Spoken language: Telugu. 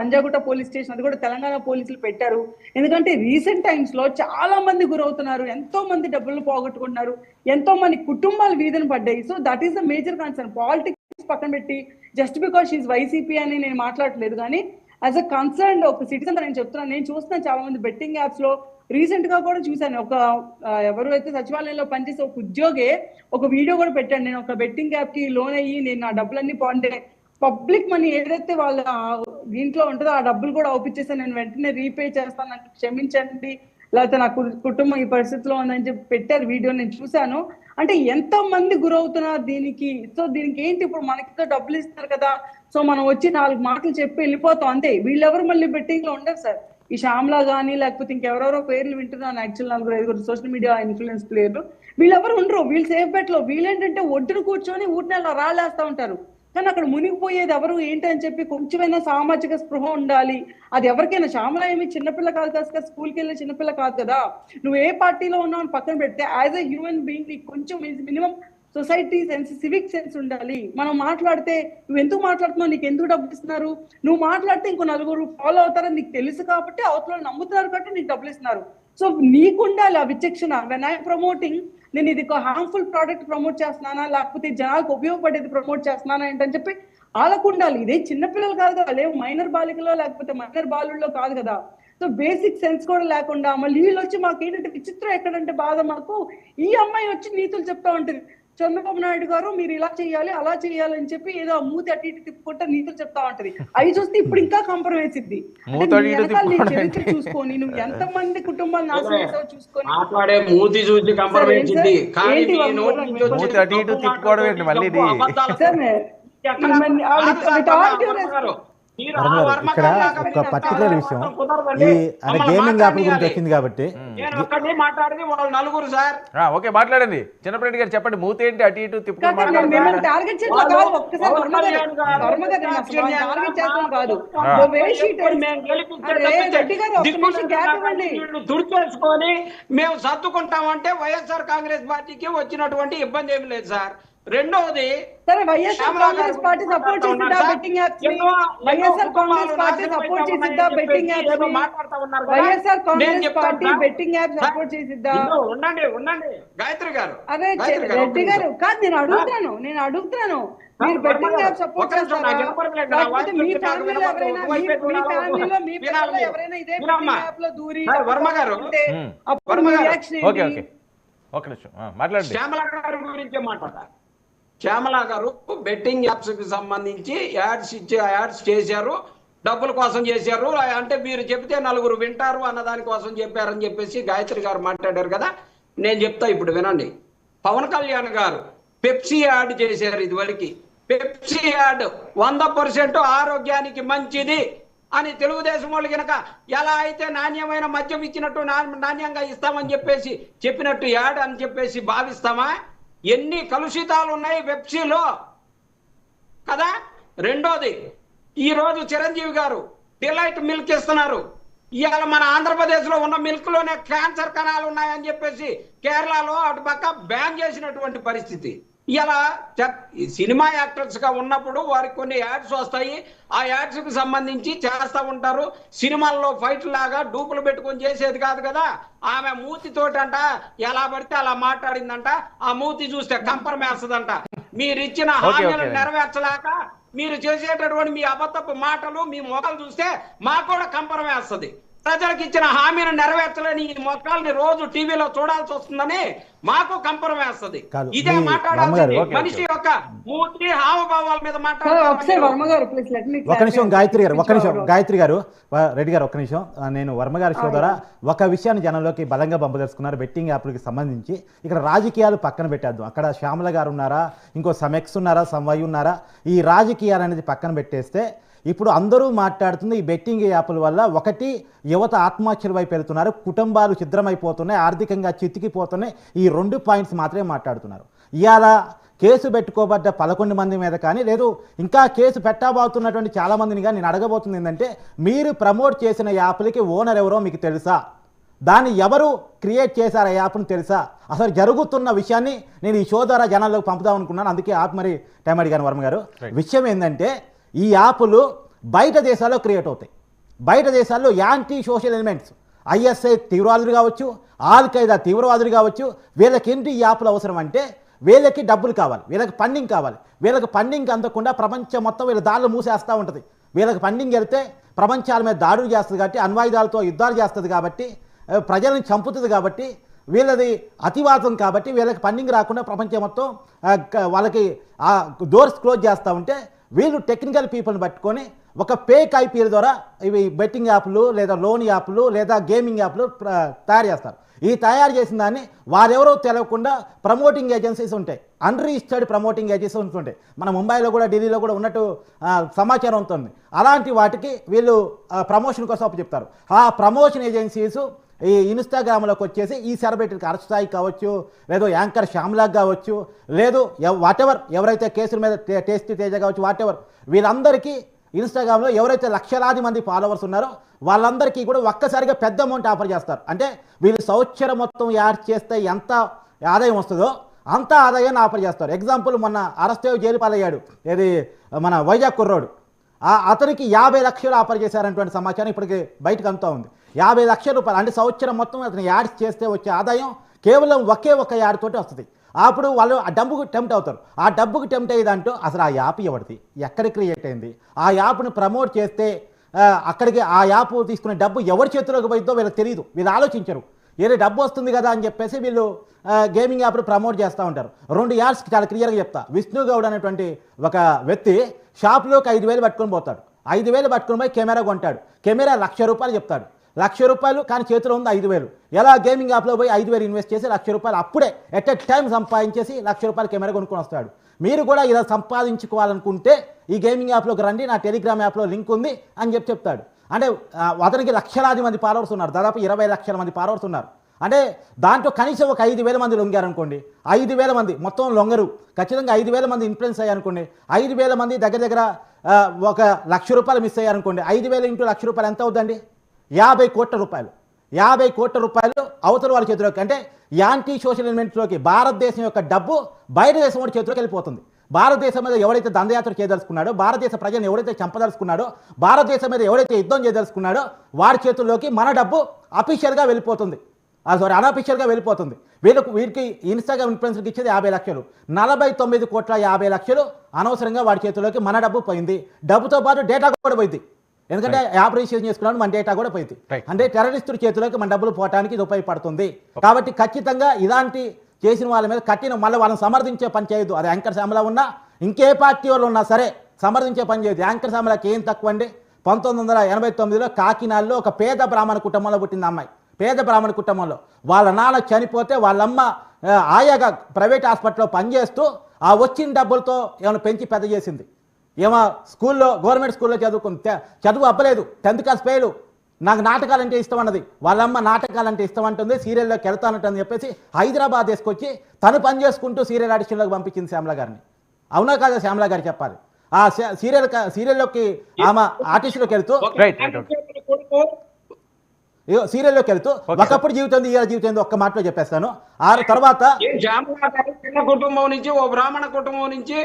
పంజాగుట్ట పోలీస్ స్టేషన్, అది కూడా తెలంగాణ పోలీసులు పెట్టారు. ఎందుకంటే రీసెంట్ టైమ్స్ లో చాలా మంది గురవుతున్నారు, ఎంతో మంది డబ్బులు పోగొట్టుకుంటున్నారు, ఎంతో మంది కుటుంబాలు వీధిని పడ్డాయి. So that is the major concern. Politics పక్కన పెట్టి జస్ట్ బికాస్ షీఈ్ వైసీపీ అని నేను మాట్లాడట్లేదు, కానీ యాజ్ అ కన్సర్న్ ఒక సిటిజన్ నేను చెప్తున్నాను. నేను చూస్తున్నాను చాలా మంది బెట్టింగ్ యాప్స్ లో. రీసెంట్ గా కూడా చూశాను, ఒక ఎవరు అయితే సచివాలయంలో పనిచేసే ఒక ఉద్యోగే ఒక వీడియో కూడా పెట్టాను. నేను ఒక బెట్టింగ్ యాప్ కి లోన్ అయ్యి నేను నా డబ్బులన్నీ పోంటే పబ్లిక్ మనీ ఏదైతే వాళ్ళ దీంట్లో ఉంటుందో ఆ డబ్బులు కూడా ఒప్పించేసాను, నేను వెంటనే రీపే చేస్తాను, క్షమించండి, లేకపోతే నా కుటుంబం ఈ పరిస్థితిలో ఉందని చెప్పి పెట్టారు వీడియో, నేను చూశాను. అంటే ఎంతో మంది గురవుతున్నారు దీనికి. సో దీనికి ఏంటి, ఇప్పుడు మనకి డబ్బులు ఇస్తారు కదా, సో మనం వచ్చి 4 మాటలు చెప్పి వెళ్ళిపోతాం అంతే. వీళ్ళెవరు మళ్ళీ బెట్టింగ్ లో ఉండరు సార్. ఈ శ్యామ్లా కానీ లేకపోతే ఇంకెవరెవరో పేర్లు వింటున్నాను, యాక్చువల్ 4-5 సోషల్ మీడియా ఇన్ఫ్లుయెన్స్ ప్లేయర్లు, వీళ్ళెవరు ఉండరు. వీళ్ళు సేఫ్ బెట్ లో, వీళ్ళేంటంటే ఒడ్డును కూర్చొని ఊటినెలా రాళ్ళేస్తా ఉంటారు. కానీ అక్కడ మునిగిపోయేది ఎవరు ఏంటి అని చెప్పి కొంచెమైనా సామాజిక స్పృహ ఉండాలి. అది ఎవరికైనా, శ్యామల ఏమి చిన్నపిల్ల కాదు కదా, స్కూల్కి వెళ్ళే చిన్నపిల్ల కాదు కదా. నువ్వు ఏ పార్టీలో ఉన్నావు అని పక్కన పెడితే యాజ్ ఎ హ్యూమన్ బీయింగ్ నీకు కొంచెం minimum society sense, civic sense ఉండాలి. మనం మాట్లాడితే నువ్వు ఎందుకు మాట్లాడుతున్నావు, నీకు ఎందుకు డబ్బులు ఇస్తున్నారు, నువ్వు మాట్లాడితే ఇంకో 4 ఫాలో అవుతారని నీకు తెలుసు కాబట్టి, అవతల నమ్ముతున్నారు కాబట్టి నీకు డబ్బులు ఇస్తున్నారు. సో నీకుండాలి ఆ విచక్షణ. వెన్ ఐ ప్రమోటింగ్, నేను ఇది ఒక హార్మ్ఫుల్ ప్రోడక్ట్ ప్రమోట్ చేస్తున్నానా లేకపోతే జనాలకు ఉపయోగపడేది ప్రమోట్ చేస్తున్నానా ఏంటని చెప్పి వాళ్ళకు ఉండాలి. ఇదే చిన్నపిల్లలు కాదు కదా, లేవు మైనర్ బాలికలో లేకపోతే మైనర్ బాలుల్లో కాదు కదా. సో బేసిక్ సెన్స్ కూడా లేకుండా మళ్ళీ వీళ్ళు వచ్చి మాకు ఏంటంటే విచిత్రం ఎక్కడంటే బాధ, మాకు ఈ అమ్మాయి వచ్చి నీతులు చెప్తా ఉంటుంది. చంద్రబాబు నాయుడు గారు మీరు ఇలా చేయాలి అలా చేయాలి అని చెప్పి ఏదో మూతి అటు ఇటు తిప్పుకుంటా నీతులు చెప్తా ఉంటది. అవి చూస్తే ఇప్పుడు ఇంకా కంపరం వేసిద్ది. చరిత్ర చూసుకొని నువ్వు ఎంత మంది కుటుంబాలు నాశనం చేసావో చూసుకొని ఇక్కడ ఒక పర్టికులర్ విషయం, ఈ గేమింగ్ యాప్ గురించి వచ్చింది కాబట్టి మాట్లాడండి. చిన్నప్పటి గారు చెప్పండి, మూతి ఏంటి అటు ఇటు తిప్పుకోండి. దుడిపేసుకొని మేము సర్దుకుంటామంటే వైఎస్ఆర్ కాంగ్రెస్ పార్టీకి వచ్చినటువంటి ఇబ్బంది ఏమి లేదు సార్. రెండోది, సరే వైఎస్ఆర్ కాంగ్రెస్ పార్టీ సపోర్ట్ చేసిందా బెట్టింగ్ యాప్స్ ని? వైఎస్ఆర్ కాంగ్రెస్ పార్టీ సపోర్ట్ చేసిందా బెట్టింగ్ యాప్స్ ని? YSR Congress party betting app support చేసిద్దా? ఉండండి గాయత్రి గారు. అరే రెడ్డి గారు కాదు, నేను అడుగుతాను మీరు బెట్టింగ్ యాప్ సపోర్ట్ చేస్తారా? లేకపోతే మీ ఫ్యామిలీలో ఎవరైనా మీ పిల్లలు ఎవరైనా ఇదే బెట్టింగ్ యాప్ లో దూరి అప్పుడు మీ రియాక్షన్ ఏంటి? శ్యామల గారి గురించే మాట్లాడతా. శ్యామల గారు బెట్టింగ్ యాప్స్ కి సంబంధించి యాడ్స్ చేశారు, డబ్బుల కోసం చేశారు అంటే మీరు చెప్తే 4 వింటారు అన్న దానికోసం చెప్పారని చెప్పేసి గాయత్రి గారు మాట్లాడారు కదా. నేను చెప్తా ఇప్పుడు వినండి. పవన్ కళ్యాణ్ గారు పెప్సీ యాడ్ చేశారు. ఇదివరకు పెప్సీ యాడ్ 100% ఆరోగ్యానికి మంచిది అని తెలుగుదేశం వాళ్ళు కనుక ఎలా అయితే నాణ్యమైన మద్యం ఇచ్చినట్టు నాణ్యంగా ఇస్తామని చెప్పేసి చెప్పినట్టు యాడ్ అని చెప్పేసి భావిస్తామా? ఎన్ని కలుషితాలు ఉన్నాయి పెప్సీలో కదా. రెండోది, ఈరోజు చిరంజీవి గారు డిలైట్ మిల్క్ ఇస్తున్నారు. ఇవాళ మన ఆంధ్రప్రదేశ్లో ఉన్న మిల్క్ లోనే క్యాన్సర్ కణాలు ఉన్నాయని చెప్పేసి కేరళలో అటు పక్క బ్యాన్ చేసినటువంటి పరిస్థితి. ఇలా సినిమా యాక్టర్స్ గా ఉన్నప్పుడు వారికి కొన్ని యాడ్స్ వస్తాయి, ఆ యాడ్స్ కి సంబంధించి చేస్తూ ఉంటారు. సినిమాల్లో ఫైట్ లాగా డూపులు పెట్టుకొని చేసేది కాదు కదా. ఆమె మూతితోటంట ఎలా పడితే అలా మాట్లాడిందంట, ఆ మూతి చూస్తే కంపరం వేస్తుందంట. మీరు ఇచ్చిన హామీలు నెరవేర్చలేక మీరు చేసేటటువంటి మీ అబద్ధపు మాటలు, మీ మొక్కలు చూస్తే మాకు కూడా కంపరం వేస్తుంది. ప్రజలకు ఇచ్చిన హామీని నెరవేర్చలేని ఈ మొక్కల్ని రోజు టీవీలో చూడాల్సి వస్తుందని మాకు కంపరం వేస్తుంది. ఇదే మాట్లాడాలి మనిషి యొక్క మూర్తి హావభావాల మీద మాట్లాడాలి. ఒక నిమిషం గాయత్రి గారు రెడ్డి గారు, ఒక్క నిమిషం. నేను వర్మ గారి షో ద్వారా ఒక విషయాన్ని జనంలోకి బలంగా పంపదలుచుకున్నారు. బెట్టింగ్ యాప్లకి సంబంధించి ఇక్కడ రాజకీయాలు పక్కన పెట్టేద్దాం. అక్కడ శ్యామల గారు ఉన్నారా, ఇంకో సమెక్స్ ఉన్నారా, సంవయ్ ఉన్నారా, ఈ రాజకీయాలు అనేది పక్కన పెట్టేస్తే ఇప్పుడు అందరూ మాట్లాడుతుంది ఈ బెట్టింగ్ యాప్ల వల్ల ఒకటి యువత ఆత్మహత్యల వైపు వెళ్తున్నారు, కుటుంబాలు ఛిద్రమైపోతున్నాయి, ఆర్థికంగా చితికిపోతున్నాయి. ఈ 2 పాయింట్స్ మాత్రమే మాట్లాడుతున్నారు. ఇవాళ కేసు పెట్టుకోబడ్డ 11 మంది మీద కానీ లేదు ఇంకా కేసు పెట్టబోతున్నటువంటి చాలామందిని కానీ నేను అడగబోతుంది ఏంటంటే, మీరు ప్రమోట్ చేసిన యాప్లకి ఓనర్ ఎవరో మీకు తెలుసా? దాన్ని ఎవరు క్రియేట్ చేశారు ఆ యాప్ను తెలుసా? అసలు జరుగుతున్న విషయాన్ని నేను ఈ షో ద్వారా జనాల్లోకి పంపుదాం అనుకున్నాను. అందుకే యాప్ మరి టైం అడిగాను వర్మ గారు. విషయం ఏంటంటే, ఈ యాప్లు బయట దేశాల్లో క్రియేట్ అవుతాయి. బయట దేశాల్లో యాంటీ సోషల్ ఎలిమెంట్స్, ఐఎస్ఐ తీవ్రవాదులు కావచ్చు, ఆల్ ఖైదా తీవ్రవాదులు కావచ్చు, వీళ్ళకి ఏంటి ఈ యాప్లు అవసరం అంటే వీళ్ళకి డబ్బులు కావాలి, వీళ్ళకి ఫండింగ్ కావాలి. వీళ్ళకి ఫండింగ్ అందకుండా ప్రపంచం మొత్తం వీళ్ళ దాడులు మూసేస్తూ ఉంటుంది. వీళ్ళకి ఫండింగ్ వెళ్తే ప్రపంచాల మీద దాడులు చేస్తుంది కాబట్టి, అణ్వాయుధాలతో యుద్ధాలు చేస్తుంది కాబట్టి, ప్రజలను చంపుతుంది కాబట్టి, వీళ్ళది అతివాదం కాబట్టి వీళ్ళకి ఫండింగ్ రాకుండా ప్రపంచం మొత్తం వాళ్ళకి ఆ డోర్స్ క్లోజ్ చేస్తూ ఉంటే వీళ్ళు టెక్నికల్ పీపుల్ని పట్టుకొని ఒక ఫేక్ ఐపీఎల ద్వారా ఇవి బెట్టింగ్ యాప్లు లేదా లోన్ యాప్లు లేదా గేమింగ్ యాప్లు తయారు చేస్తారు. ఈ తయారు చేసిన దాన్ని వారెవరో తెలియకుండా ప్రమోటింగ్ ఏజెన్సీస్ ఉంటాయి, అన్రిజిస్టర్డ్ ప్రమోటింగ్ ఏజెన్సీస్ ఉంటాయి. మన ముంబైలో కూడా ఢిల్లీలో కూడా ఉన్నట్టు సమాచారం ఉంటుంది. అలాంటి వాటికి వీళ్ళు ప్రమోషన్ కోసం అప్పచెప్తారు. ఆ ప్రమోషన్ ఏజెన్సీస్ ఈ ఇన్స్టాగ్రామ్లోకి వచ్చేసి ఈ సెలబ్రిటీకి అరస్థాయి కావచ్చు, లేదో యాంకర్ శ్యామ్లాగ్ కావచ్చు, లేదు వాటెవర్ ఎవరైతే కేసుల మీద టేస్టీ తేజ కావచ్చు, వాటెవర్ వీళ్ళందరికీ ఇన్స్టాగ్రామ్లో ఎవరైతే లక్షలాది మంది ఫాలోవర్స్ ఉన్నారో వాళ్ళందరికీ కూడా ఒక్కసారిగా పెద్ద అమౌంట్ ఆఫర్ చేస్తారు. అంటే వీళ్ళు సంవత్సరం మొత్తం యాడ్ చేస్తే ఎంత ఆదాయం వస్తుందో అంత ఆదాయాన్ని ఆఫర్ చేస్తారు. ఎగ్జాంపుల్ మొన్న అరెస్ట్ అయ్యి జైలు పాలయ్యాడు ఏది మన వైజాగ్ కుర్రోడు, అతనికి 50 లక్షలు ఆఫర్ చేశారనేటువంటి సమాచారం ఇప్పటికి బయటకు అంతా ఉంది. 50 లక్షల రూపాయలు అంటే సంవత్సరం మొత్తం అతను యాడ్స్ చేస్తే వచ్చే ఆదాయం కేవలం ఒకే ఒక యాడ్ తోటి వస్తుంది. అప్పుడు వాళ్ళు ఆ డబ్బుకు టెంప్ట్ అవుతారు. ఆ డబ్బుకు టెంప్ట్ అయ్యేదంటూ అసలు ఆ యాప్ ఎవరిది, ఎక్కడ క్రియేట్ అయింది, ఆ యాప్ను ప్రమోట్ చేస్తే అక్కడికి ఆ యాప్ తీసుకునే డబ్బు ఎవరి చేతిలోకి పోయిందో వీళ్ళకి తెలియదు, వీళ్ళు ఆలోచించరు. ఏదో డబ్బు వస్తుంది కదా అని చెప్పేసి వీళ్ళు గేమింగ్ యాప్ను ప్రమోట్ చేస్తూ ఉంటారు. 2 యాడ్స్ చాలా క్లియర్గా చెప్తా. విష్ణు గౌడ్ అనేటువంటి ఒక వ్యక్తి షాప్లోకి 5,000 పట్టుకొని పోతాడు. 5,000 పట్టుకొని పోయి కెమెరా కొంటాడు. కెమెరా ₹1,00,000 చెప్తాడు. ₹1,00,000 కానీ చేతిలో ఉంది 5,000. ఎలా గేమింగ్ యాప్లో పోయి 5,000 ఇన్వెస్ట్ చేసి ₹1,00,000 అప్పుడే ఎట్ ఎ టైం సంపాదించేసి ₹1,00,000 కెమెరా కొనుక్కొని వస్తాడు. మీరు కూడా ఇలా సంపాదించుకోవాలనుకుంటే ఈ గేమింగ్ యాప్లోకి రండి, నా టెలిగ్రామ్ యాప్లో లింక్ ఉంది అని చెప్తాడు. అంటే అతనికి లక్షలాది మంది ఫాలోవర్స్ ఉన్నారు, దాదాపు 20 లక్షల మంది ఫాలోవర్స్ ఉన్నారు. అంటే దాంట్లో కనీసం ఒక 5,000 మంది లొంగారనుకోండి, 5,000 మంది మొత్తం లొంగరు, ఖచ్చితంగా 5,000 మంది ఇన్ఫ్లుయెన్స్ అయ్యారనుకోండి, 5,000 మంది దగ్గర ఒక ₹1,00,000 మిస్ అయ్యారనుకోండి, 5,000 ఇంటూ ₹1,00,000 ఎంత అవుతుందండి? 50 కోట్ల రూపాయలు. 50 కోట్ల రూపాయలు అవతల వాళ్ళ చేతిలోకి, అంటే యాంటీ సోషల్ ఎలిమెంట్స్లోకి భారతదేశం యొక్క డబ్బు బయట దేశం వాడి చేతిలోకి వెళ్ళిపోతుంది. భారతదేశం మీద ఎవరైతే దండయాత్ర చేయదలుచుకున్నాడో, భారతదేశ ప్రజలను ఎవరైతే చంపదలుచుకున్నాడో, భారతదేశం మీద ఎవరైతే యుద్ధం చేయదలుచుకున్నాడో వాడి చేతుల్లోకి మన డబ్బు అఫీషియల్గా వెళ్ళిపోతుంది, అన్అఫీషియల్గా వెళ్ళిపోతుంది. వీరికి ఇన్స్టాగ్రామ్ ఇన్ఫ్లుయెన్సర్కి ఇచ్చేది 50 లక్షలు, 49,50,00,000 అనవసరంగా వాడి చేతుల్లోకి మన డబ్బు పోయింది. డబ్బుతో పాటు డేటా కూడా పోయింది, ఎందుకంటే యాప్ రిజిస్ట్రేషన్ చేసుకున్నాడు, మన డేటా కూడా పోయింది. అంటే టెర్రరిస్టుల చేతిలోకి మన డబ్బులు పోవడానికి ఇది ఉపయోగపడుతుంది. కాబట్టి ఖచ్చితంగా ఇలాంటి చేసిన వాళ్ళ మీద కట్టిన మళ్ళీ వాళ్ళని సమర్థించే పని చేయొద్దు. అది యాంకర్ శ్యామల ఉన్నా ఇంకే పార్టీ వాళ్ళు ఉన్నా సరే సమర్థించే పని చేయొద్దు. యాంకర్ శ్యామలకి ఏం తక్కువ అండి? 1989లో కాకినాడలో ఒక పేద బ్రాహ్మణ కుటుంబంలో పుట్టింది అమ్మాయి. పేద బ్రాహ్మణ కుటుంబంలో వాళ్ళ నాన్న చనిపోతే వాళ్ళమ్మ ఆయాగా ప్రైవేట్ హాస్పిటల్లో పనిచేస్తూ ఆ వచ్చిన డబ్బులతో ఏమైనా పెంచి పెద్ద చేసింది. ఏమో స్కూల్లో గవర్నమెంట్ స్కూల్లో చదువు అవ్వలేదు, 10th క్లాస్ ఫెయిల్. నాకు నాటకాలంటే ఇష్టం అన్నది, వాళ్ళమ్మ నాటకాలంటే ఇష్టం అంటుంది, సీరియల్లోకి వెళ్తానంటని చెప్పేసి హైదరాబాద్ తీసుకొచ్చి తను పని చేసుకుంటూ సీరియల్ ఆడిషన్లోకి పంపించింది శ్యామల గారిని. అవునా కాదా శ్యామల గారు చెప్పాలి. ఆ సీరియల్లోకి ఆమె ఆర్టిస్ట్లోకి వెళ్తూ సీరియల్లోకి వెళ్తూ ఒకప్పుడు జీవితం ఇవాళ జీవితం ఒక్క మాటలో చెప్పేస్తాను. ఆ తర్వాత కుటుంబం నుంచి ఓ బ్రాహ్మణ కుటుంబం నుంచి